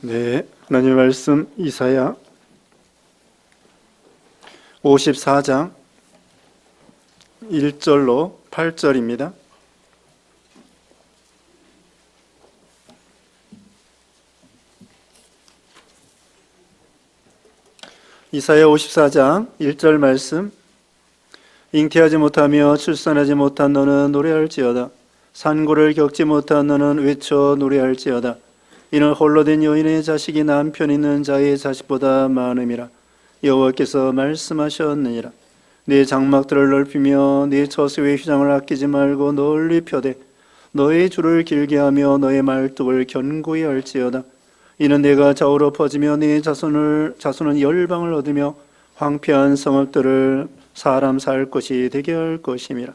네, 하나님의 말씀 이사야 54장 1절로 8절입니다. 이사야 54장 1절 말씀. 잉태하지 못하며 출산하지 못한 너는 노래할지어다. 산고를 겪지 못한 너는 외쳐 노래할지어다. 이는 홀로 된 여인의 자식이 남편 있는 자의 자식보다 많음이라. 여호와께서 말씀하셨느니라. 네 장막들을 넓히며 네 저수의 휘장을 아끼지 말고 널리 펴되 너의 줄을 길게 하며 너의 말뚝을 견고히 할지어다. 이는 내가 좌우로 퍼지며 네 자손은 열방을 얻으며 황폐한 성읍들을 사람 살 곳이 되게 할 것임이라.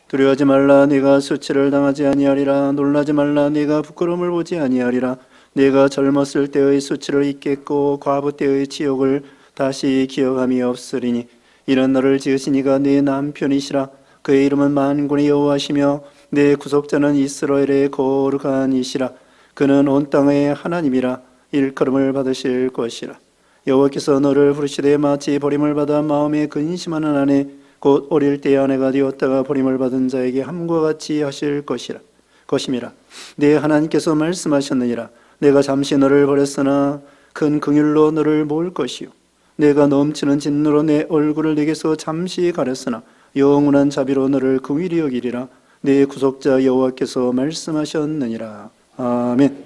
두려워하지 말라. 네가 수치를 당하지 아니하리라. 놀라지 말라. 네가 부끄러움을 보지 아니하리라. 네가 젊었을 때의 수치를 잊겠고 과부 때의 치욕을 다시 기억함이 없으리니 이는 너를 지으신 이가 네 남편이시라. 그의 이름은 만군의 여호와시며 네 구속자는 이스라엘의 거룩한 이시라. 그는 온 땅의 하나님이라. 일컬음을 받으실 것이라. 여호와께서 너를 부르시되 마치 버림을 받아 마음에 근심하는 아내 곧 어릴 때의 아내가 되었다가 버림을 받은 자에게 함과 같이 하실 것임이라. 네 하나님께서 말씀하셨느니라. 내가 잠시 너를 버렸으나 큰 긍휼로 너를 모을 것이요 내가 넘치는 진노로 내 얼굴을 내게서 잠시 가렸으나 영원한 자비로 너를 긍휼히 여기리라. 네 구속자 여호와께서 말씀하셨느니라. 아멘.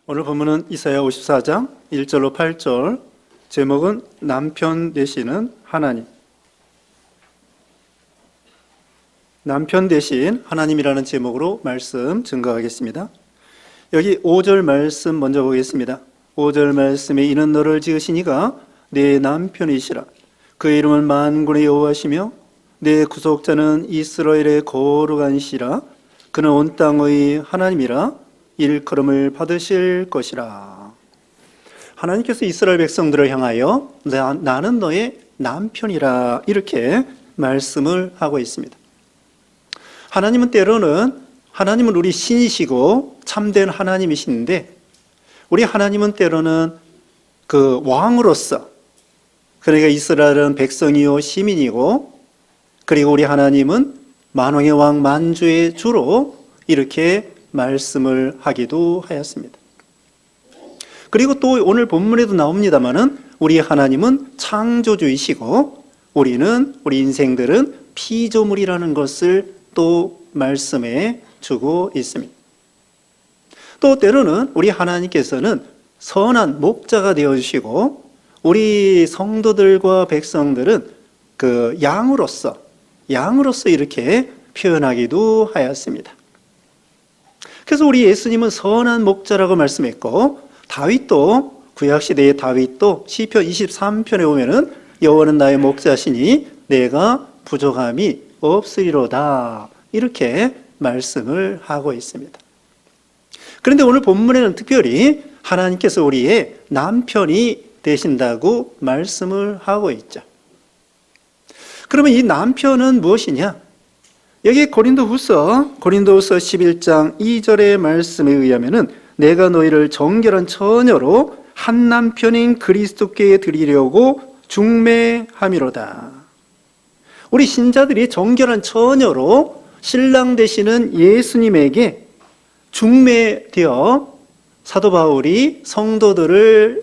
오늘 본문은 이사야 54장 1절로 8절, 제목은 남편 되시는 하나님. 남편 대신 하나님이라는 제목으로 말씀 증거하겠습니다. 여기 5절 말씀 먼저 보겠습니다. 5절 말씀에 이는 너를 지으신 이가 내 남편이시라. 그의 이름은 만군의 여호와시며 내 구속자는 이스라엘의 거룩한 시라. 그는 온 땅의 하나님이라. 일컬음을 받으실 것이라. 하나님께서 이스라엘 백성들을 향하여 나는 너의 남편이라 이렇게 말씀을 하고 있습니다. 하나님은 우리 신이시고 참된 하나님이신데 우리 하나님은 때로는 그 왕으로서, 그러니까 이스라엘은 백성이요 시민이고, 그리고 우리 하나님은 만왕의 왕 만주의 주로 이렇게 말씀을 하기도 하였습니다. 그리고 또 오늘 본문에도 나옵니다마는 우리 하나님은 창조주이시고 우리 인생들은 피조물이라는 것을 또 말씀해 주고 있습니다. 또 때로는 우리 하나님께서는 선한 목자가 되어주시고 우리 성도들과 백성들은 그 양으로서 이렇게 표현하기도 하였습니다. 그래서 우리 예수님은 선한 목자라고 말씀했고, 다윗도 구약시대의 다윗도 시편 23편에 보면은 여호와는 나의 목자시니 내가 부족함이 없으리로다 이렇게 말씀을 하고 있습니다. 그런데 오늘 본문에는 특별히 하나님께서 우리의 남편이 되신다고 말씀을 하고 있죠. 그러면 이 남편은 무엇이냐? 여기 고린도후서 11장 2절의 말씀에 의하면은 내가 너희를 정결한 처녀로 한 남편인 그리스도께 드리려고 중매함이로다. 우리 신자들이 정결한 처녀로 신랑 되시는 예수님에게 중매되어 사도 바울이 성도들을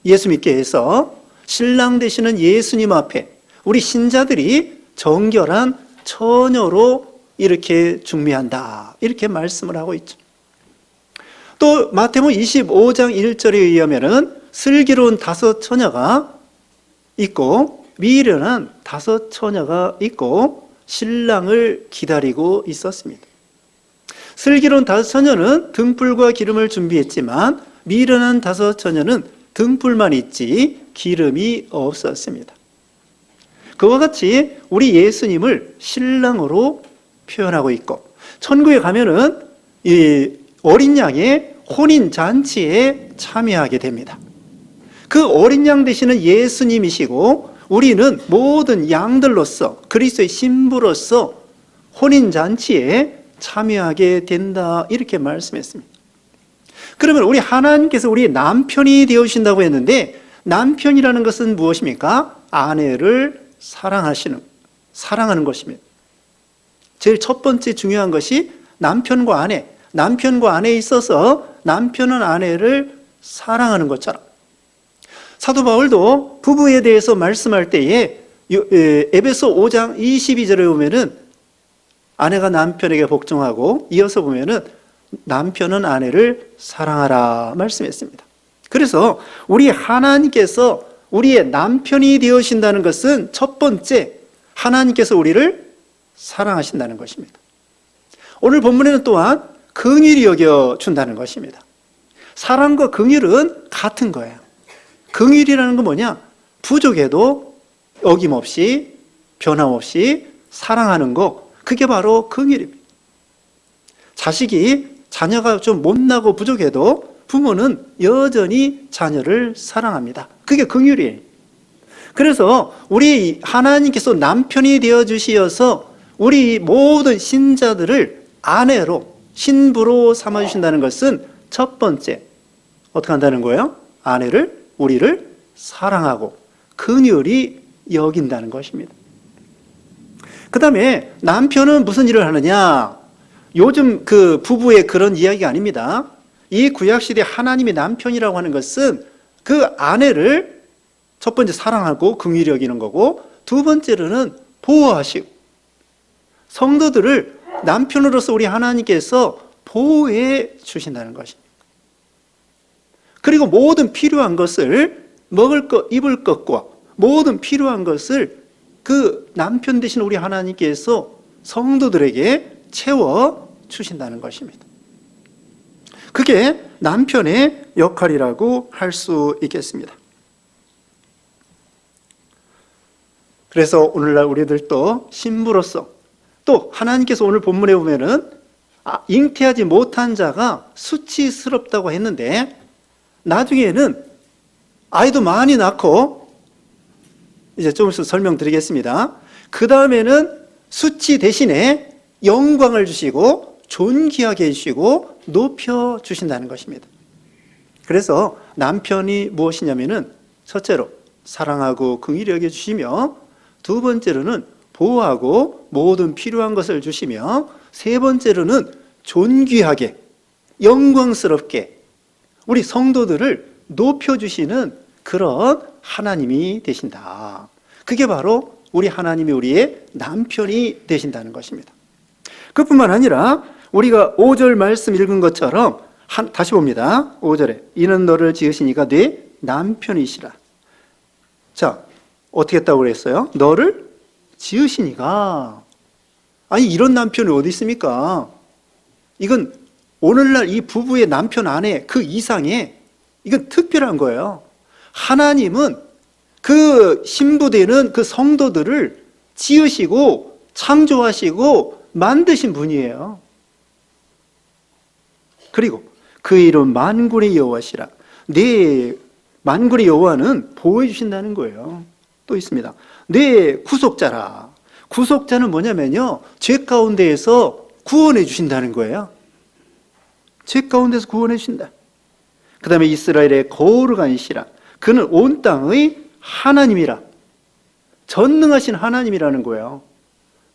예수 믿게 해서 신랑 되시는 예수님 앞에 우리 신자들이 정결한 처녀로 이렇게 중매한다 이렇게 말씀을 하고 있죠. 또 마태복음 25장 1절에 의하면은 슬기로운 5 처녀가 있고 미련한 5 처녀가 있고 신랑을 기다리고 있었습니다. 슬기로운 5 처녀는 등불과 기름을 준비했지만 미련한 5 처녀는 등불만 있지 기름이 없었습니다. 그와 같이 우리 예수님을 신랑으로 표현하고 있고, 천국에 가면은 이 어린 양의 혼인 잔치에 참여하게 됩니다. 그 어린 양 되시는 예수님이시고 우리는 모든 양들로서 그리스도의 신부로서 혼인 잔치에 참여하게 된다 이렇게 말씀했습니다. 그러면 우리 하나님께서 우리의 남편이 되어주신다고 했는데, 남편이라는 것은 무엇입니까? 아내를 사랑하는 것입니다. 제일 첫 번째 중요한 것이 남편과 아내에 있어서 남편은 아내를 사랑하는 것처럼, 사도 바울도 부부에 대해서 말씀할 때에 에베소 5장 22절에 보면은 아내가 남편에게 복종하고, 이어서 보면은 남편은 아내를 사랑하라 말씀했습니다. 그래서 우리 하나님께서 우리의 남편이 되어신다는 것은 첫 번째, 하나님께서 우리를 사랑하신다는 것입니다. 오늘 본문에는 또한 긍휼히 여겨준다는 것입니다. 사랑과 긍휼은 같은 거예요. 긍휼이라는 건 뭐냐? 부족해도 어김없이 변함없이 사랑하는 거, 그게 바로 긍휼입니다. 자녀가 좀 못나고 부족해도 부모는 여전히 자녀를 사랑합니다. 그게 긍휼이에요. 그래서 우리 하나님께서 남편이 되어주시어서 우리 모든 신자들을 아내로, 신부로 삼아주신다는 것은 첫 번째, 어떻게 한다는 거예요? 우리를 사랑하고 긍휼히 여긴다는 것입니다. 그 다음에 남편은 무슨 일을 하느냐? 요즘 그 부부의 그런 이야기가 아닙니다. 이 구약시대 하나님의 남편이라고 하는 것은 그 아내를 첫 번째 사랑하고 긍휼히 여기는 거고, 두 번째로는 보호하시고, 성도들을 남편으로서 우리 하나님께서 보호해 주신다는 것입니다. 그리고 모든 필요한 것을, 먹을 것, 입을 것과 모든 필요한 것을 그 남편 되신 우리 하나님께서 성도들에게 채워 주신다는 것입니다. 그게 남편의 역할이라고 할 수 있겠습니다. 그래서 오늘날 우리들도 신부로서, 또 하나님께서 오늘 본문에 보면은 잉태하지 못한 자가 수치스럽다고 했는데, 나중에는 아이도 많이 낳고, 이제 좀 있으면 설명드리겠습니다. 그 다음에는 수치 대신에 영광을 주시고 존귀하게 해주시고 높여주신다는 것입니다. 그래서 남편이 무엇이냐면은, 첫째로 사랑하고 긍휼히 여겨주시며, 두 번째로는 보호하고 모든 필요한 것을 주시며, 세 번째로는 존귀하게 영광스럽게 우리 성도들을 높여주시는 그런 하나님이 되신다. 그게 바로 우리 하나님이 우리의 남편이 되신다는 것입니다. 그뿐만 아니라 우리가 5절 말씀 읽은 것처럼 다시 봅니다. 5절에 이는 너를 지으시니가 네 남편이시라. 자, 어떻게 했다고 그랬어요? 너를 지으시니가. 아니, 이런 남편이 어디 있습니까? 이건 오늘날 이 부부의 남편 아내 그 이상의, 이건 특별한 거예요. 하나님은 그 신부되는 그 성도들을 지으시고 창조하시고 만드신 분이에요. 그리고 그 이름 만군의 여호와시라. 네, 만군의 여호와는 보호해 주신다는 거예요. 또 있습니다. 네, 구속자라. 구속자는 뭐냐면요, 죄 가운데에서 구원해 주신다는 거예요. 죄 가운데서 구원해 주신다. 그 다음에 이스라엘의 거룩하시라. 그는 온 땅의 하나님이라. 전능하신 하나님이라는 거예요.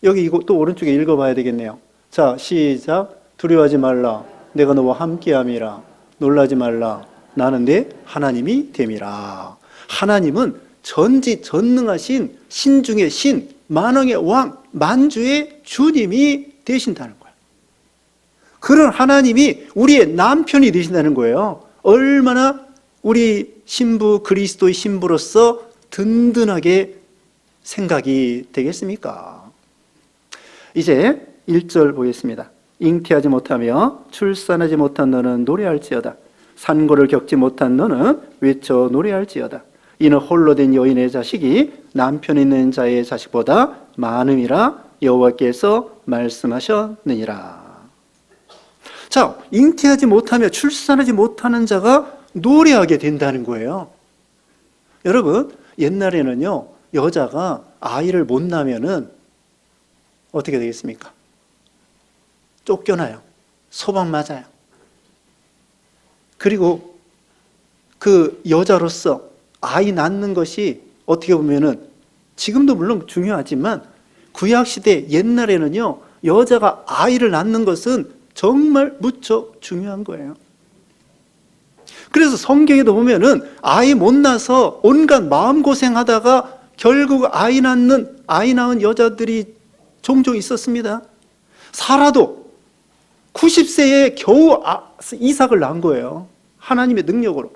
여기 이거 또 오른쪽에 읽어봐야 되겠네요. 자, 시작. 두려워하지 말라. 내가 너와 함께함이라. 놀라지 말라. 나는 내 하나님이 됨이라. 하나님은 전지전능하신 신 중의 신, 만왕의 왕, 만주의 주님이 되신다는 거예요. 그런 하나님이 우리의 남편이 되신다는 거예요. 얼마나 우리 신부, 그리스도의 신부로서 든든하게 생각이 되겠습니까? 이제 1절 보겠습니다. 잉태하지 못하며 출산하지 못한 너는 노래할지어다. 산고를 겪지 못한 너는 외쳐 노래할지어다. 이는 홀로 된 여인의 자식이 남편 있는 자의 자식보다 많음이라 여호와께서 말씀하셨느니라. 자, 잉태하지 못하며 출산하지 못하는 자가 노래하게 된다는 거예요. 여러분, 옛날에는요, 여자가 아이를 못 낳으면은 어떻게 되겠습니까? 쫓겨나요. 소방 맞아요. 그리고 그 여자로서 아이 낳는 것이 어떻게 보면은 지금도 물론 중요하지만 구약시대 옛날에는요, 여자가 아이를 낳는 것은 정말 무척 중요한 거예요. 그래서 성경에도 보면은 아이 못 낳아서 온갖 마음고생하다가 결국 아이 낳은 여자들이 종종 있었습니다. 사라도 90세에 겨우 이삭을 낳은 거예요. 하나님의 능력으로.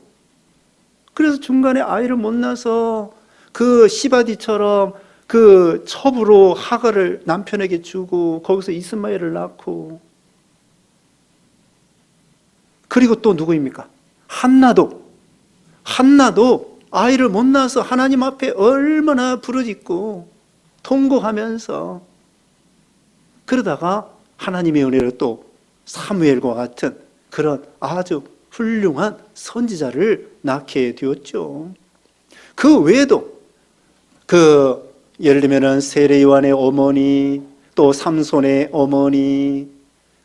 그래서 중간에 아이를 못 낳아서 그 시바디처럼 그 첩으로 하갈을 남편에게 주고 거기서 이스마엘을 낳고, 그리고 또 누구입니까? 한나도 아이를 못 낳아서 하나님 앞에 얼마나 부르짖고 통곡하면서, 그러다가 하나님의 은혜로 또 사무엘과 같은 그런 아주 훌륭한 선지자를 낳게 되었죠. 그 외에도 예를 들면은 세례 요한의 어머니, 또 삼손의 어머니,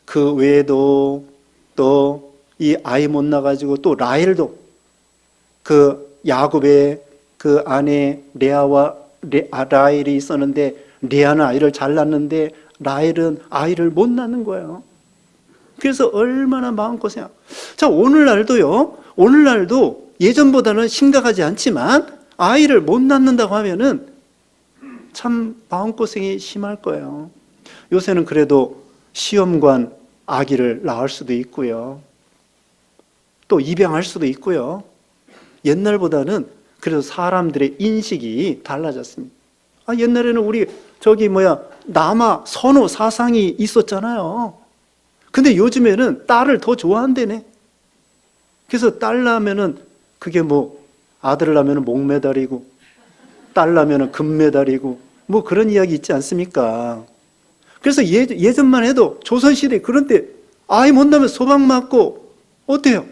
그 외에도 또 이 아이 못 낳아가지고 또 라헬도 그 야곱의 그 아내 라헬이 있었는데, 레아는 아이를 잘 낳는데 라헬은 아이를 못 낳는 거예요. 그래서 얼마나 마음고생. 자, 오늘날도 예전보다는 심각하지 않지만 아이를 못 낳는다고 하면은 참 마음고생이 심할 거예요. 요새는 그래도 시험관 아기를 낳을 수도 있고요, 또 입양할 수도 있고요. 옛날보다는 그래도 사람들의 인식이 달라졌습니다. 옛날에는 우리 남아 선호 사상이 있었잖아요. 근데 요즘에는 딸을 더 좋아한대네. 그래서 딸 낳으면은 그게 아들 낳으면은 목메달이고 딸 낳으면은 금메달이고 그런 이야기 있지 않습니까? 그래서 예전만 해도 조선시대 그런 때 아이 못 낳으면 소방 맞고 어때요?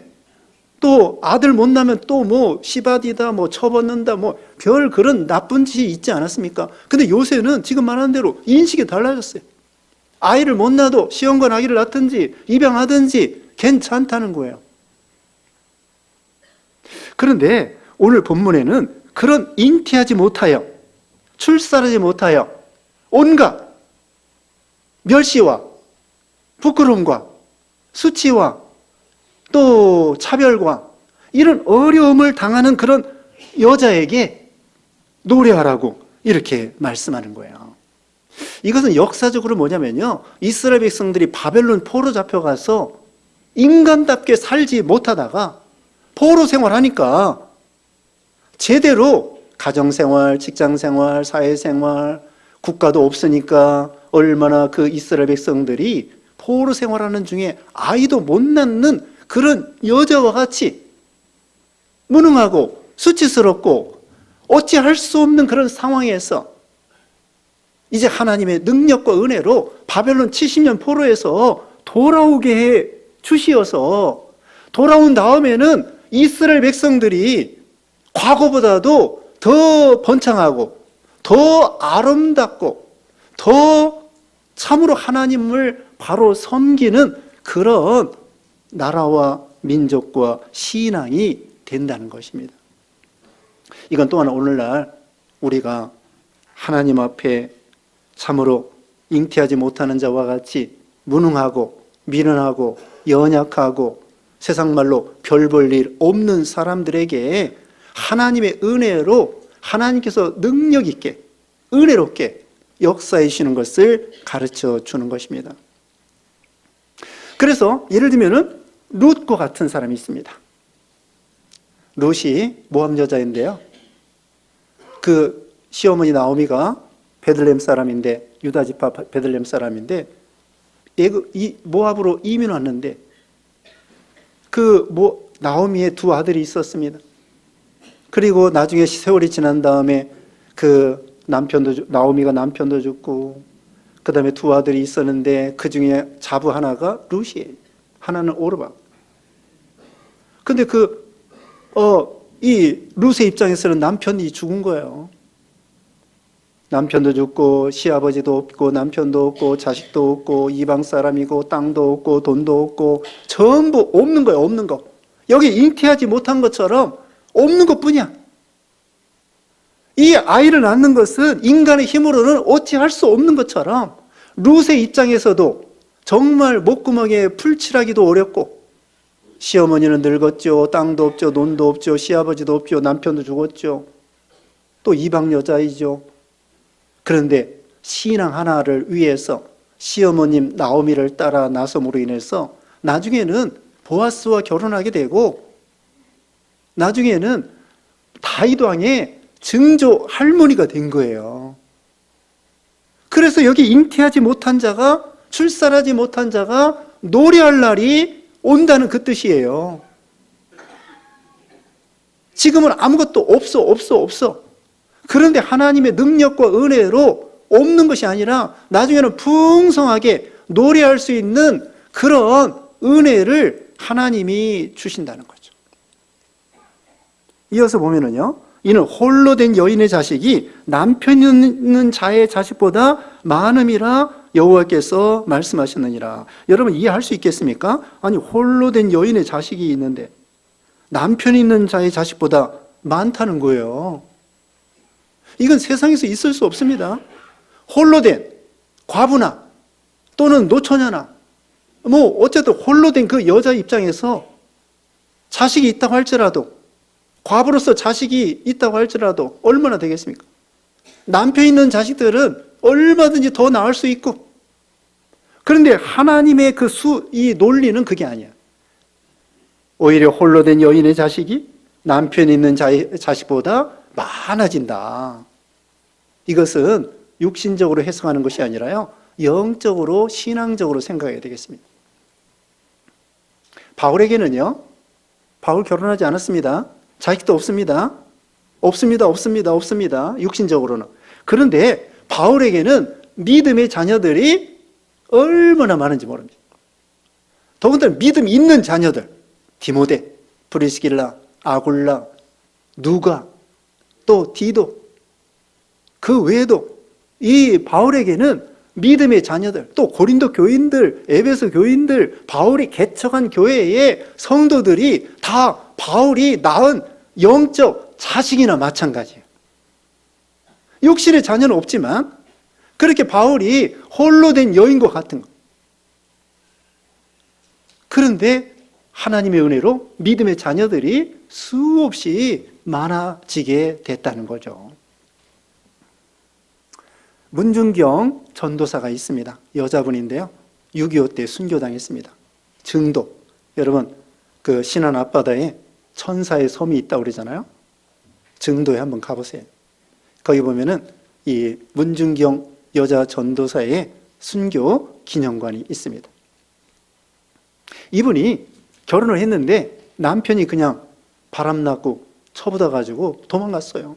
또 아들 못 낳으면 또 시바디다 쳐벗는다 별 그런 나쁜 짓이 있지 않았습니까? 근데 요새는 지금 말하는 대로 인식이 달라졌어요. 아이를 못 낳아도 시험관 아기를 낳든지 입양하든지 괜찮다는 거예요. 그런데 오늘 본문에는 그런 잉태하지 못하여 출산하지 못하여 온갖 멸시와 부끄러움과 수치와 또 차별과 이런 어려움을 당하는 그런 여자에게 노래하라고 이렇게 말씀하는 거예요. 이것은 역사적으로 뭐냐면요, 이스라엘 백성들이 바벨론 포로 잡혀가서 인간답게 살지 못하다가 포로 생활하니까 제대로 가정생활, 직장생활, 사회생활, 국가도 없으니까 얼마나 그 이스라엘 백성들이 포로 생활하는 중에 아이도 못 낳는 그런 여자와 같이 무능하고 수치스럽고 어찌할 수 없는 그런 상황에서 이제 하나님의 능력과 은혜로 바벨론 70년 포로에서 돌아오게 해 주시어서, 돌아온 다음에는 이스라엘 백성들이 과거보다도 더 번창하고 더 아름답고 더 참으로 하나님을 바로 섬기는 그런 나라와 민족과 신앙이 된다는 것입니다. 이건 또한 오늘날 우리가 하나님 앞에 참으로 잉태하지 못하는 자와 같이 무능하고 미련하고 연약하고 세상 말로 별 볼 일 없는 사람들에게 하나님의 은혜로 하나님께서 능력 있게 은혜롭게 역사하시는 것을 가르쳐 주는 것입니다. 그래서 예를 들면은 룻과 같은 사람이 있습니다. 룻이 모함 여자인데요, 그 시어머니 나오미가 베들레헴 사람인데, 유다 지파 베들레헴 사람인데 이 모압으로 이민 왔는데 나오미의 두 아들이 있었습니다. 그리고 나중에 세월이 지난 다음에 나오미가 남편도 죽고, 그 다음에 두 아들이 있었는데 그 중에 자부 하나가 룻이에요. 하나는 오르바. 근데 이 룻의 입장에서는 남편이 죽은 거예요. 남편도 죽고 시아버지도 없고 남편도 없고 자식도 없고 이방 사람이고 땅도 없고 돈도 없고 전부 없는 거예요. 없는 거. 여기 잉태하지 못한 것처럼 없는 것뿐이야. 이 아이를 낳는 것은 인간의 힘으로는 어찌할 수 없는 것처럼 룻의 입장에서도 정말 목구멍에 풀칠하기도 어렵고, 시어머니는 늙었죠. 땅도 없죠. 논도 없죠. 시아버지도 없죠. 남편도 죽었죠. 또 이방 여자이죠. 그런데 신앙 하나를 위해서 시어머님 나오미를 따라 나섬으로 인해서 나중에는 보아스와 결혼하게 되고, 나중에는 다윗 왕의 증조 할머니가 된 거예요. 그래서 여기 잉태하지 못한 자가, 출산하지 못한 자가 노래할 날이 온다는 그 뜻이에요. 지금은 아무것도 없어. 그런데 하나님의 능력과 은혜로 없는 것이 아니라 나중에는 풍성하게 노래할 수 있는 그런 은혜를 하나님이 주신다는 거죠. 이어서 보면은요, 이는 홀로 된 여인의 자식이 남편 있는 자의 자식보다 많음이라 여호와께서 말씀하셨느니라. 여러분 이해할 수 있겠습니까? 아니, 홀로 된 여인의 자식이 있는데 남편 있는 자의 자식보다 많다는 거예요. 이건 세상에서 있을 수 없습니다. 홀로 된 과부나 또는 노처녀나 어쨌든 홀로 된 그 여자 입장에서 자식이 있다고 할지라도, 과부로서 자식이 있다고 할지라도 얼마나 되겠습니까? 남편 있는 자식들은 얼마든지 더 나을 수 있고, 그런데 하나님의 이 논리는 그게 아니야. 오히려 홀로 된 여인의 자식이 남편 있는 자의 자식보다 많아진다. 이것은 육신적으로 해석하는 것이 아니라요, 영적으로 신앙적으로 생각해야 되겠습니다. 바울에게는요, 바울 결혼하지 않았습니다. 자식도 없습니다. 육신적으로는. 그런데 바울에게는 믿음의 자녀들이 얼마나 많은지 모릅니다. 더군다나 믿음 있는 자녀들, 디모데, 브리스길라, 아굴라, 누가, 또 디도, 그 외에도 이 바울에게는 믿음의 자녀들, 또 고린도 교인들, 에베소 교인들, 바울이 개척한 교회의 성도들이 다 바울이 낳은 영적 자식이나 마찬가지예요. 육신의 자녀는 없지만 그렇게 바울이 홀로 된 여인과 같은 거. 그런데 하나님의 은혜로 믿음의 자녀들이 수없이 많아지게 됐다는 거죠. 문준경 전도사가 있습니다. 여자분인데요, 6.25 때 순교당했습니다. 증도, 여러분 그 신안 앞바다에 천사의 섬이 있다고 그러잖아요. 증도에 한번 가보세요. 거기 보면은 이 문준경 여자 전도사의 순교 기념관이 있습니다. 이분이 결혼을 했는데 남편이 그냥 바람났고 쳐부다가지고 도망갔어요.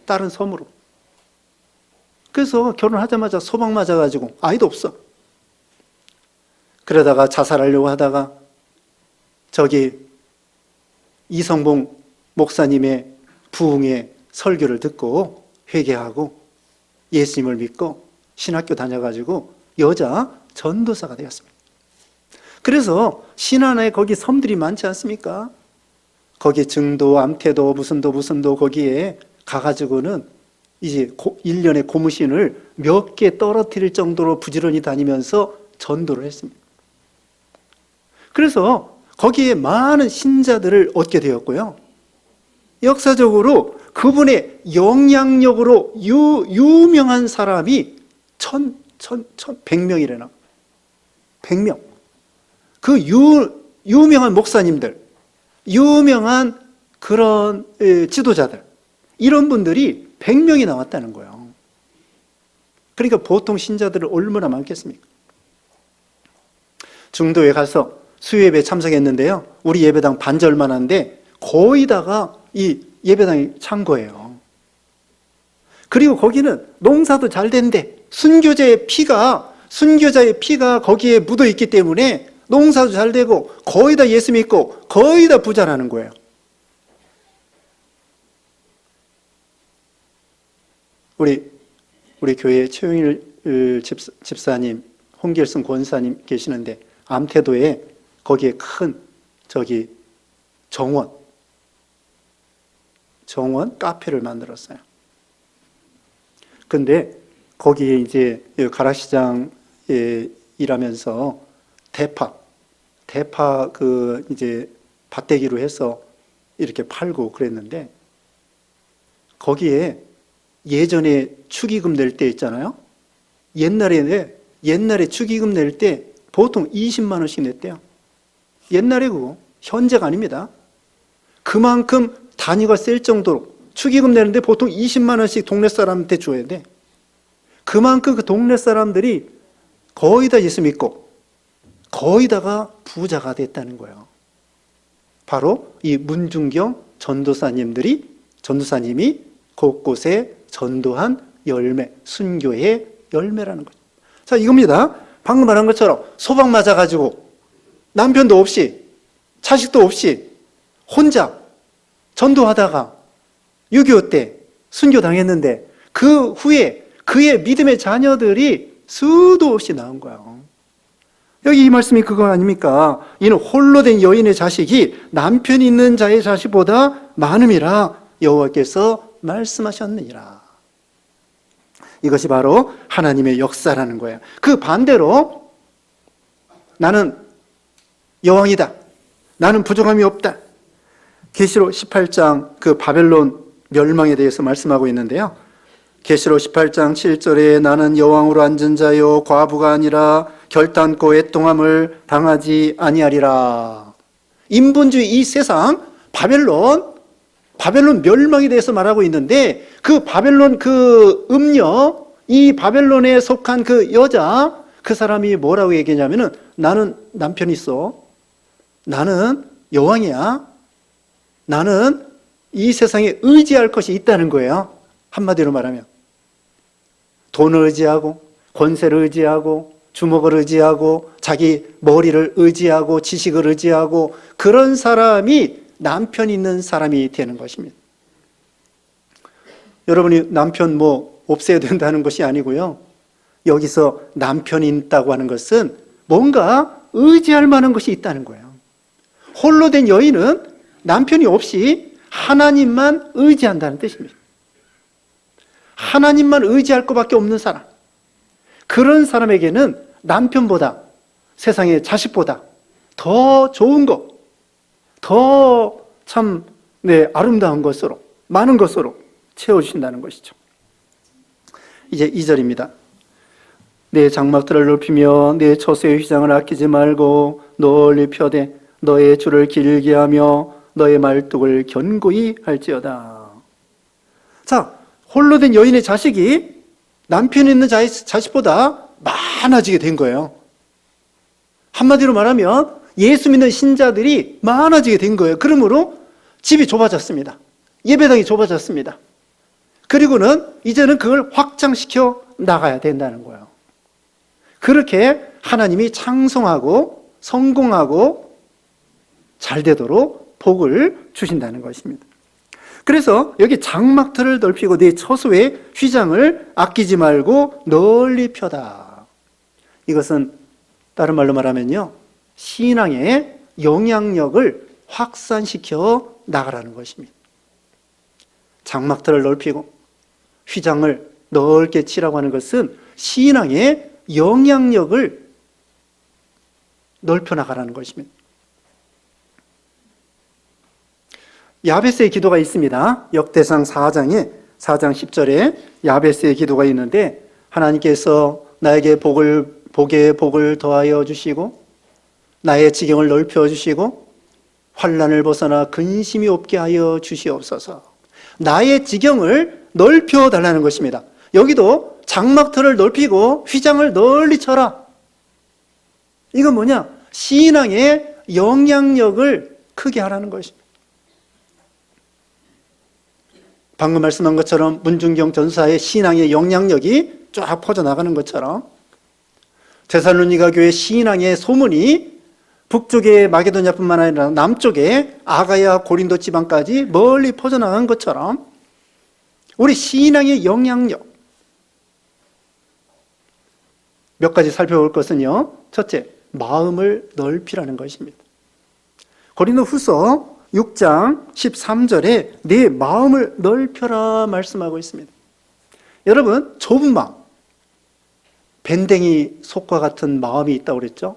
다른 섬으로. 그래서 결혼하자마자 소방 맞아가지고 아이도 없어. 그러다가 자살하려고 하다가 저기 이성봉 목사님의 부흥의 설교를 듣고 회개하고 예수님을 믿고 신학교 다녀가지고 여자 전도사가 되었습니다. 그래서 신안에 거기 섬들이 많지 않습니까? 거기 증도, 암태도, 무슨도 거기에 가가지고는 이제 1년에 고무신을 몇 개 떨어뜨릴 정도로 부지런히 다니면서 전도를 했습니다. 그래서 거기에 많은 신자들을 얻게 되었고요. 역사적으로 그분의 영향력으로 유명한 사람이 100명이래나. 100명. 그 유명한 목사님들, 유명한 그런 지도자들, 이런 분들이 100명이 나왔다는 거예요. 그러니까 보통 신자들은 얼마나 많겠습니까? 중도에 가서 수요예배 참석했는데요, 우리 예배당 반절만 한데 거의 다가 이 예배당이 찬 거예요. 그리고 거기는 농사도 잘 된대. 순교자의 피가 거기에 묻어 있기 때문에 농사도 잘 되고 거의 다 예수 믿고 거의 다 부자라는 거예요. 우리 교회 최용일 집사님, 홍길승 권사님 계시는데 암태도에 거기에 큰 정원 카페를 만들었어요. 근데 거기에 이제 가락시장에 일하면서 대파 그 이제 밭대기로 해서 이렇게 팔고 그랬는데, 거기에 예전에 축의금 낼 때 있잖아요. 옛날에 축의금 낼 때 보통 20만 원씩 냈대요. 옛날에 그거 현재가 아닙니다. 그만큼 단위가 셀 정도로 축의금 내는데 보통 20만 원씩 동네 사람한테 줘야 돼. 그만큼 그 동네 사람들이 거의 다 예수 믿고 거의 다가 부자가 됐다는 거예요. 바로 이 문중경 전도사님이 곳곳에 전도한 열매, 순교의 열매라는 거죠. 자, 이겁니다. 방금 말한 것처럼 소방 맞아가지고 남편도 없이 자식도 없이 혼자 전도하다가 6.25 때 순교당했는데, 그 후에 그의 믿음의 자녀들이 수도 없이 나온 거예요. 여기 이 말씀이 그거 아닙니까? 이는 홀로 된 여인의 자식이 남편 있는 자의 자식보다 많음이라 여호와께서 말씀하셨느니라. 이것이 바로 하나님의 역사라는 거예요. 그 반대로 나는 여왕이다, 나는 부족함이 없다, 계시록 18장 그 바벨론 멸망에 대해서 말씀하고 있는데요. 계시록 18장 7절에 나는 여왕으로 앉은 자요 과부가 아니라 결단코 애통함을 당하지 아니하리라. 인본주의 이 세상 바벨론 멸망에 대해서 말하고 있는데, 그 바벨론 그 음녀, 이 바벨론에 속한 그 여자, 그 사람이 뭐라고 얘기하냐면은 나는 남편이 있어, 나는 여왕이야, 나는 이 세상에 의지할 것이 있다는 거예요. 한마디로 말하면 돈을 의지하고 권세를 의지하고 주먹을 의지하고 자기 머리를 의지하고 지식을 의지하고 그런 사람이 남편 있는 사람이 되는 것입니다. 여러분이 남편 없애야 된다는 것이 아니고요. 여기서 남편이 있다고 하는 것은 뭔가 의지할 만한 것이 있다는 거예요. 홀로 된 여인은 남편이 없이 하나님만 의지한다는 뜻입니다. 하나님만 의지할 것밖에 없는 사람, 그런 사람에게는 남편보다 세상의 자식보다 더 좋은 것, 더 참 아름다운 것으로, 많은 것으로 채워주신다는 것이죠. 이제 2절입니다. 내 장막들을 높이며 내 처소의 휘장을 아끼지 말고 널리 펴되 너의 줄을 길게 하며 너의 말뚝을 견고히 할지어다. 자, 홀로 된 여인의 자식이 남편 있는 자식보다 많아지게 된 거예요. 한마디로 말하면 예수 믿는 신자들이 많아지게 된 거예요. 그러므로 집이 좁아졌습니다. 예배당이 좁아졌습니다. 그리고는 이제는 그걸 확장시켜 나가야 된다는 거예요. 그렇게 하나님이 창성하고 성공하고 잘 되도록 복을 주신다는 것입니다. 그래서 여기 장막틀을 넓히고 네 처소의 휘장을 아끼지 말고 널리 펴다. 이것은 다른 말로 말하면요, 신앙의 영향력을 확산시켜 나가라는 것입니다. 장막틀을 넓히고 휘장을 넓게 치라고 하는 것은 신앙의 영향력을 넓혀 나가라는 것입니다. 야베스의 기도가 있습니다. 역대상 4장 10절에 야베스의 기도가 있는데, 하나님께서 나에게 복에 복을 더하여 주시고 나의 지경을 넓혀 주시고 환난을 벗어나 근심이 없게 하여 주시옵소서. 나의 지경을 넓혀 달라는 것입니다. 여기도 장막틀을 넓히고 휘장을 널리 쳐라. 이건 뭐냐? 신앙의 영향력을 크게 하라는 것입니다. 방금 말씀한 것처럼 문중경 전사의 신앙의 영향력이 쫙 퍼져나가는 것처럼 데살로니가 교회 신앙의 소문이 북쪽의 마게도냐뿐만 아니라 남쪽의 아가야 고린도 지방까지 멀리 퍼져나간 것처럼 우리 신앙의 영향력, 몇 가지 살펴볼 것은요, 첫째, 마음을 넓히라는 것입니다. 고린도 후서 6장 13절에 내 마음을 넓혀라 말씀하고 있습니다. 여러분, 좁은 마음, 밴댕이 속과 같은 마음이 있다고 그랬죠.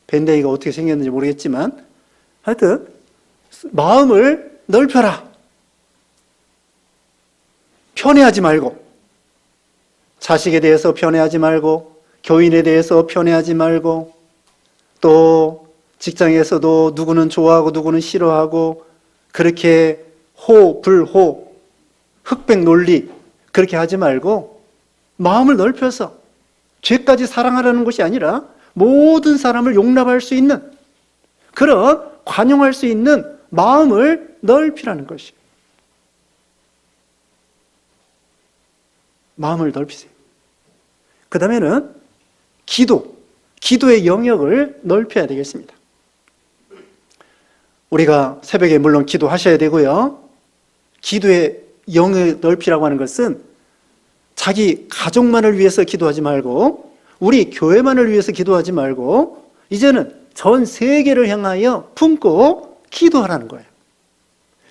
밴댕이가 어떻게 생겼는지 모르겠지만 하여튼 마음을 넓혀라. 편애하지 말고, 자식에 대해서 편애하지 말고, 교인에 대해서 편애하지 말고, 또 직장에서도 누구는 좋아하고 누구는 싫어하고, 그렇게 불호, 흑백 논리 그렇게 하지 말고 마음을 넓혀서 죄까지 사랑하라는 것이 아니라 모든 사람을 용납할 수 있는, 그런 관용할 수 있는 마음을 넓히라는 것이에요. 마음을 넓히세요. 그 다음에는 기도의 영역을 넓혀야 되겠습니다. 우리가 새벽에 물론 기도하셔야 되고요. 기도의 영역을 넓히라고 하는 것은 자기 가족만을 위해서 기도하지 말고, 우리 교회만을 위해서 기도하지 말고, 이제는 전 세계를 향하여 품고 기도하라는 거예요.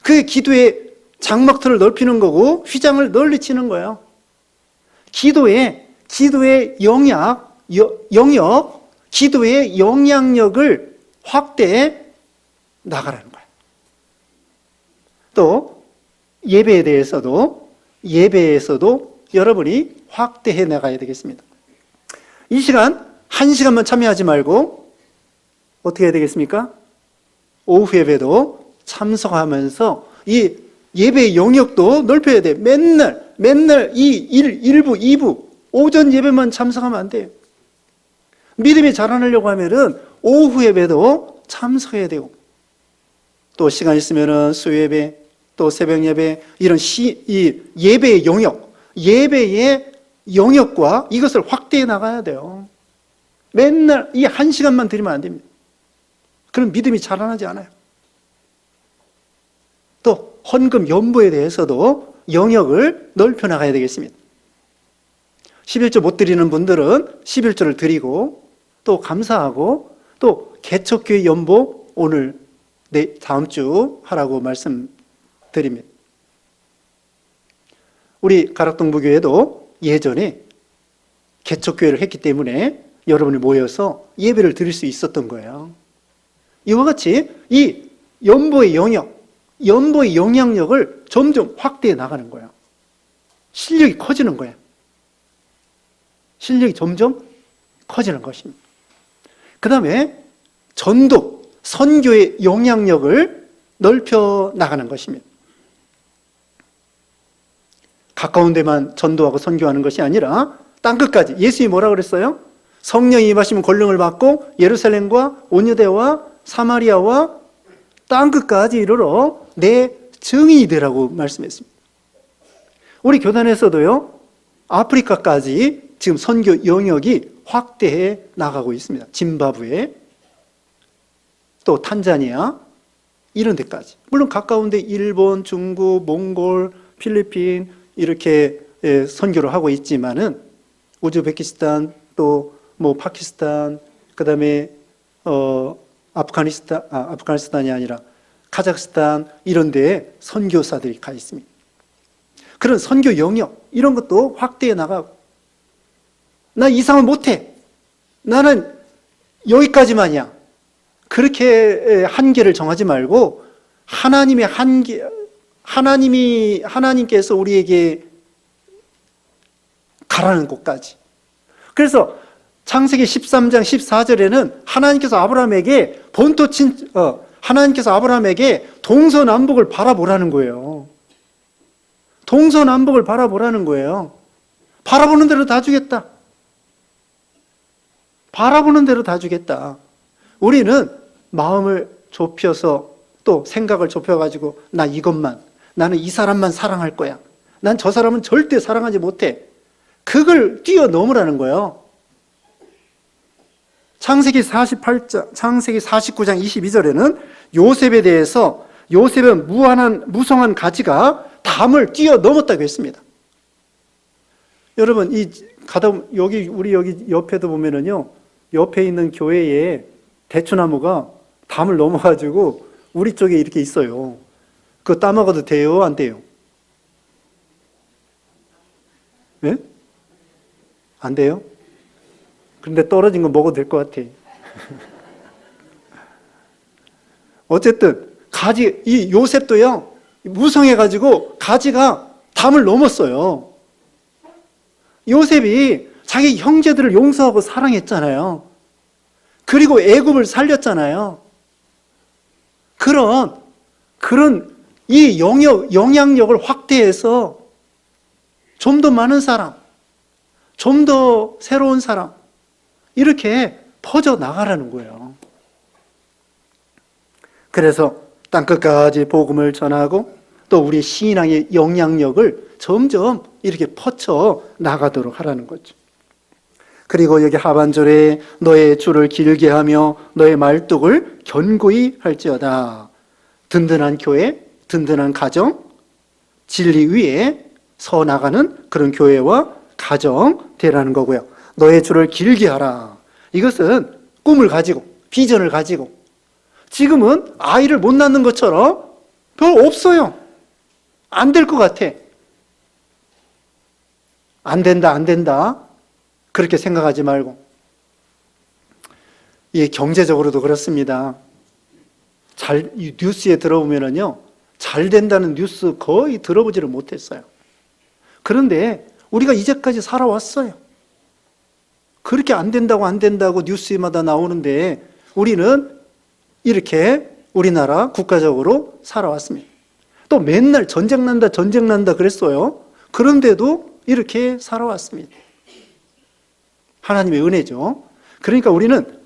그게 기도의 장막틀을 넓히는 거고 휘장을 널리 치는 거예요. 기도의 영역, 기도의 영향력을 확대해 나가라는 거예요. 또 예배에서도 여러분이 확대해 나가야 되겠습니다. 이 시간 1시간만 참여하지 말고 어떻게 해야 되겠습니까? 오후 예배도 참석하면서 이 예배의 영역도 넓혀야 돼요. 맨날 이 1부, 2부, 오전 예배만 참석하면 안 돼요. 믿음이 자라나려고 하면은 오후 예배도 참석해야 되고, 또 시간 있으면은 수요 예배, 또 새벽 예배, 이런 이 예배의 영역과 이것을 확대해 나가야 돼요. 맨날 이 1시간만 드리면 안 됩니다. 그럼 믿음이 자라나지 않아요. 또 헌금 연보에 대해서도 영역을 넓혀 나가야 되겠습니다. 11조 못 드리는 분들은 11조를 드리고, 또 감사하고, 또 개척교회 연보 오늘 다음 주 하라고 말씀드립니다. 우리 가락동부교회도 예전에 개척교회를 했기 때문에 여러분이 모여서 예배를 드릴 수 있었던 거예요. 이와 같이 이 연보의 영향력을 점점 확대해 나가는 거예요. 실력이 커지는 거예요. 실력이 점점 커지는 것입니다. 그 다음에 전도, 선교의 영향력을 넓혀 나가는 것입니다. 가까운 데만 전도하고 선교하는 것이 아니라 땅끝까지. 예수님이 뭐라고 그랬어요? 성령이 임하시면 권능을 받고 예루살렘과 온유대와 사마리아와 땅끝까지 이르러 내 증인이 되라고 말씀했습니다. 우리 교단에서도요, 아프리카까지 지금 선교 영역이 확대해 나가고 있습니다. 짐바브웨, 또 탄자니아, 이런 데까지. 물론 가까운데 일본, 중국, 몽골, 필리핀 이렇게 선교를 하고 있지만은 우즈베키스탄, 또 뭐 파키스탄, 그 다음에 아프가니스탄이 아니라 카자흐스탄 이런 데에 선교사들이 가 있습니다. 그런 선교 영역 이런 것도 확대해 나가고, 나 이상은 못해, 나는 여기까지만이야, 그렇게 한계를 정하지 말고 하나님의 한계, 하나님께서 우리에게 가라는 곳까지. 그래서 창세기 13장 14절에는 하나님께서 아브라함에게 동서남북을 바라보라는 거예요. 동서남북을 바라보라는 거예요. 바라보는 대로 다 주겠다. 바라보는 대로 다 주겠다. 우리는 마음을 좁혀서, 또 생각을 좁혀가지고 나는 이 사람만 사랑할 거야, 난 저 사람은 절대 사랑하지 못해, 그걸 뛰어넘으라는 거예요. 창세기 49장 22절에는 요셉에 대해서, 요셉은 무성한 가지가 담을 뛰어넘었다고 했습니다. 여러분, 우리 여기 옆에도 보면은요, 옆에 있는 교회에 대추나무가 담을 넘어가지고 우리 쪽에 이렇게 있어요. 그거 따먹어도 돼요? 안 돼요? 예? 안 돼요? 그런데 떨어진 거 먹어도 될 것 같아. 어쨌든 가지, 이 요셉도요, 무성해가지고 가지가 담을 넘었어요. 요셉이 자기 형제들을 용서하고 사랑했잖아요. 그리고 애굽을 살렸잖아요. 그런 이 영향력을 확대해서 좀 더 많은 사람, 좀 더 새로운 사람, 이렇게 퍼져 나가라는 거예요. 그래서 땅끝까지 복음을 전하고 또 우리 신앙의 영향력을 점점 이렇게 퍼쳐 나가도록 하라는 거죠. 그리고 여기 하반절에 너의 줄을 길게 하며 너의 말뚝을 견고히 할지어다. 든든한 교회, 든든한 가정, 진리 위에 서 나가는 그런 교회와 가정 되라는 거고요. 너의 줄을 길게 하라. 이것은 꿈을 가지고 비전을 가지고 지금은 아이를 못 낳는 것처럼 별 없어요. 안 될 것 같아. 안 된다. 그렇게 생각하지 말고. 이 경제적으로도 그렇습니다. 이 뉴스에 들어보면은요, 잘 된다는 뉴스 거의 들어보지를 못했어요. 그런데 우리가 이제까지 살아왔어요. 그렇게 안 된다고 뉴스마다 나오는데 우리는 이렇게 우리나라 국가적으로 살아왔습니다. 또 맨날 전쟁 난다 그랬어요. 그런데도 이렇게 살아왔습니다. 하나님의 은혜죠. 그러니까 우리는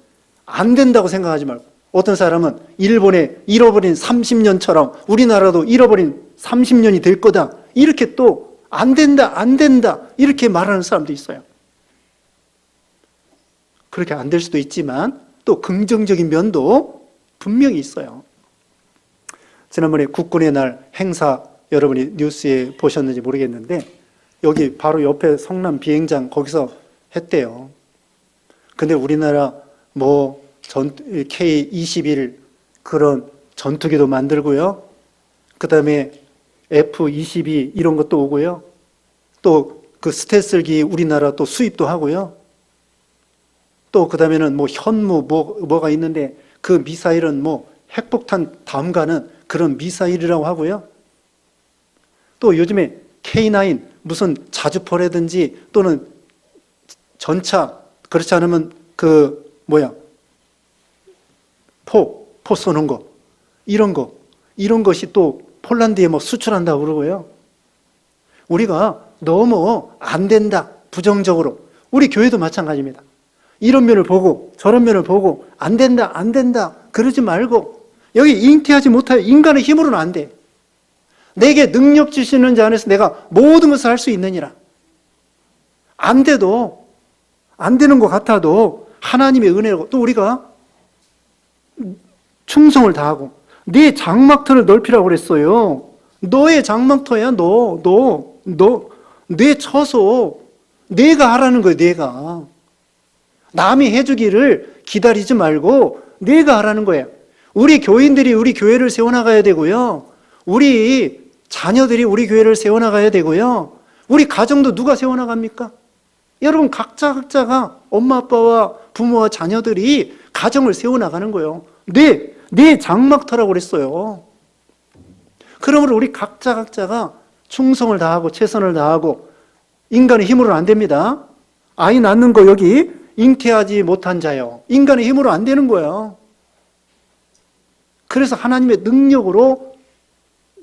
안 된다고 생각하지 말고, 어떤 사람은 일본의 잃어버린 30년처럼 우리나라도 잃어버린 30년이 될 거다, 이렇게 또 안 된다 이렇게 말하는 사람도 있어요. 그렇게 안 될 수도 있지만 또 긍정적인 면도 분명히 있어요. 지난번에 국군의 날 행사 여러분이 뉴스에 보셨는지 모르겠는데 여기 바로 옆에 성남 비행장 거기서 했대요. 근데 우리나라 K-21 그런 전투기도 만들고요. 그 다음에 F-22 이런 것도 오고요. 또 그 스텔스기 우리나라 또 수입도 하고요. 또 그 다음에는 현무 뭐가 있는데 그 미사일은 핵폭탄 담가는 그런 미사일이라고 하고요. 또 요즘에 K9 무슨 자주포라든지 또는 전차, 그렇지 않으면 포 쏘는 거, 이런 것이 또 폴란드에 수출한다고 그러고요. 우리가 너무 안 된다, 부정적으로. 우리 교회도 마찬가지입니다. 이런 면을 보고 저런 면을 보고 안 된다 그러지 말고, 여기 잉태하지 못하여 인간의 힘으로는 안 돼. 내게 능력 주시는 자 안에서 내가 모든 것을 할 수 있느니라. 안 돼도, 안 되는 것 같아도 하나님의 은혜로 또 우리가 충성을 다하고, 네 장막터를 넓히라고 그랬어요. 너의 장막터야. 내 처소 내가 하라는 거예요. 내가 남이 해주기를 기다리지 말고 내가 하라는 거예요. 우리 교인들이 우리 교회를 세워나가야 되고요. 우리 자녀들이 우리 교회를 세워나가야 되고요. 우리 가정도 누가 세워나갑니까? 여러분 각자가 엄마 아빠와 부모와 자녀들이 가정을 세워나가는 거예요. 내 장막터라고 그랬어요. 그러므로 우리 각자가 충성을 다하고 최선을 다하고, 인간의 힘으로는 안 됩니다. 아이 낳는 거 여기 잉태하지 못한 자요. 인간의 힘으로 안 되는 거예요. 그래서 하나님의 능력으로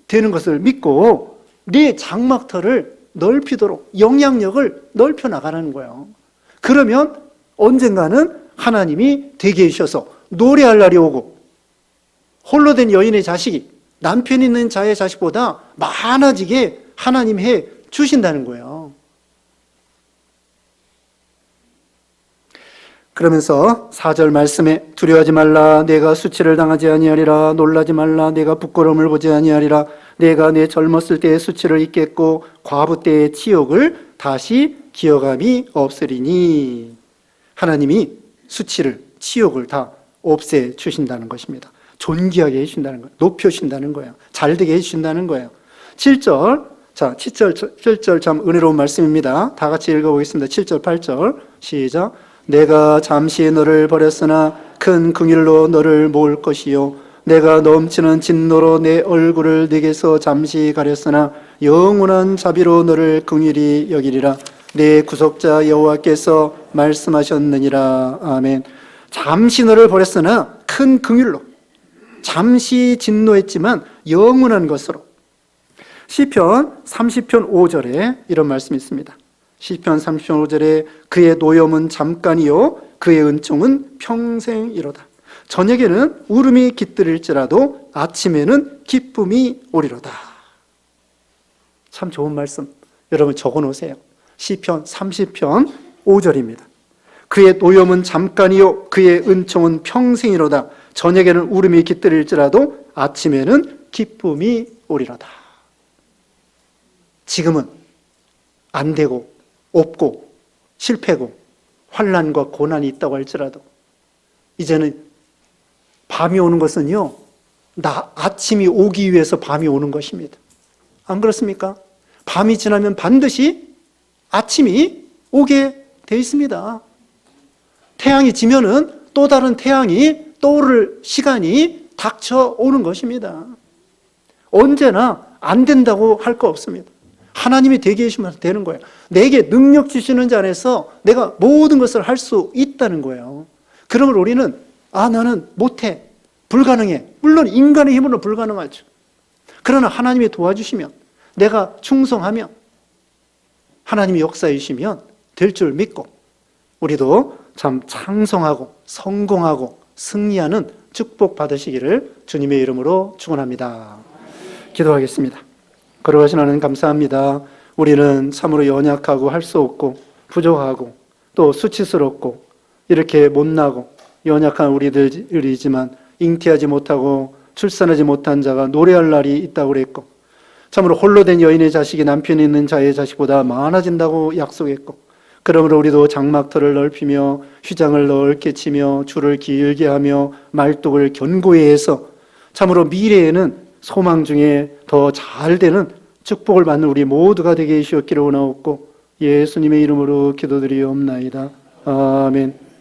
되는 것을 믿고 네 장막터를 넓히도록 영향력을 넓혀 나가라는 거예요. 그러면 언젠가는 하나님이 되게 해주셔서 노래할 날이 오고, 홀로 된 여인의 자식이 남편 있는 자의 자식보다 많아지게 하나님 해 주신다는 거예요. 그러면서 4절 말씀에 두려워하지 말라, 내가 수치를 당하지 아니하리라. 놀라지 말라, 내가 부끄러움을 보지 아니하리라. 내가 내 젊었을 때의 수치를 잊겠고 과부 때의 치욕을 다시 기억함이 없으리니. 하나님이 수치를, 치욕을 다 없애 주신다는 것입니다. 존귀하게 해주신다는 거예요. 높여주신다는 거예요. 잘되게 해주신다는 거예요. 7절, 자, 7절 참 은혜로운 말씀입니다. 다 같이 읽어보겠습니다. 7절, 8절 시작. 내가 잠시 너를 버렸으나 큰 긍휼로 너를 모을 것이요 내가 넘치는 진노로 내 얼굴을 네게서 잠시 가렸으나 영원한 자비로 너를 긍휼히 여기리라. 내 구속자 여호와께서 말씀하셨느니라. 아멘. 잠시 너를 버렸으나 큰 긍휼로, 잠시 진노했지만 영원한 것으로. 시편 30편 5절에 이런 말씀이 있습니다. 시편 30편 5절에 그의 노염은 잠깐이요 그의 은총은 평생이로다. 저녁에는 울음이 깃들일지라도 아침에는 기쁨이 오리로다. 참 좋은 말씀 여러분 적어놓으세요. 시편 30편 5절입니다. 그의 노염은 잠깐이요 그의 은총은 평생이로다. 저녁에는 울음이 깃들일지라도 아침에는 기쁨이 오리로다. 지금은 안 되고 없고 실패고 환난과 고난이 있다고 할지라도 이제는 밤이 오는 것은요, 아침이 오기 위해서 밤이 오는 것입니다. 안 그렇습니까? 밤이 지나면 반드시 아침이 오게 돼 있습니다. 태양이 지면은 또 다른 태양이 떠오를 시간이 닥쳐오는 것입니다. 언제나 안 된다고 할 거 없습니다. 하나님이 되게 해주시면 되는 거예요. 내게 능력 주시는 자 안에서 내가 모든 것을 할 수 있다는 거예요. 그러면 우리는 나는 못해, 불가능해. 물론 인간의 힘으로 불가능하죠. 그러나 하나님이 도와주시면, 내가 충성하면, 하나님이 역사해 주시면 될 줄 믿고 우리도 참 창성하고 성공하고 승리하는 축복 받으시기를 주님의 이름으로 축원합니다. 기도하겠습니다. 거룩하신 하나님 감사합니다. 우리는 참으로 연약하고 할 수 없고 부족하고 또 수치스럽고 이렇게 못나고 연약한 우리들이지만 잉태하지 못하고 출산하지 못한 자가 노래할 날이 있다고 그랬고 참으로 홀로 된 여인의 자식이 남편이 있는 자의 자식보다 많아진다고 약속했고 그러므로 우리도 장막터를 넓히며 휘장을 넓게 치며 줄을 길게 하며 말뚝을 견고히 해서 참으로 미래에는 소망 중에 더 잘되는 축복을 받는 우리 모두가 되게 해주셨기를 원하옵고 예수님의 이름으로 기도드리옵나이다. 아멘.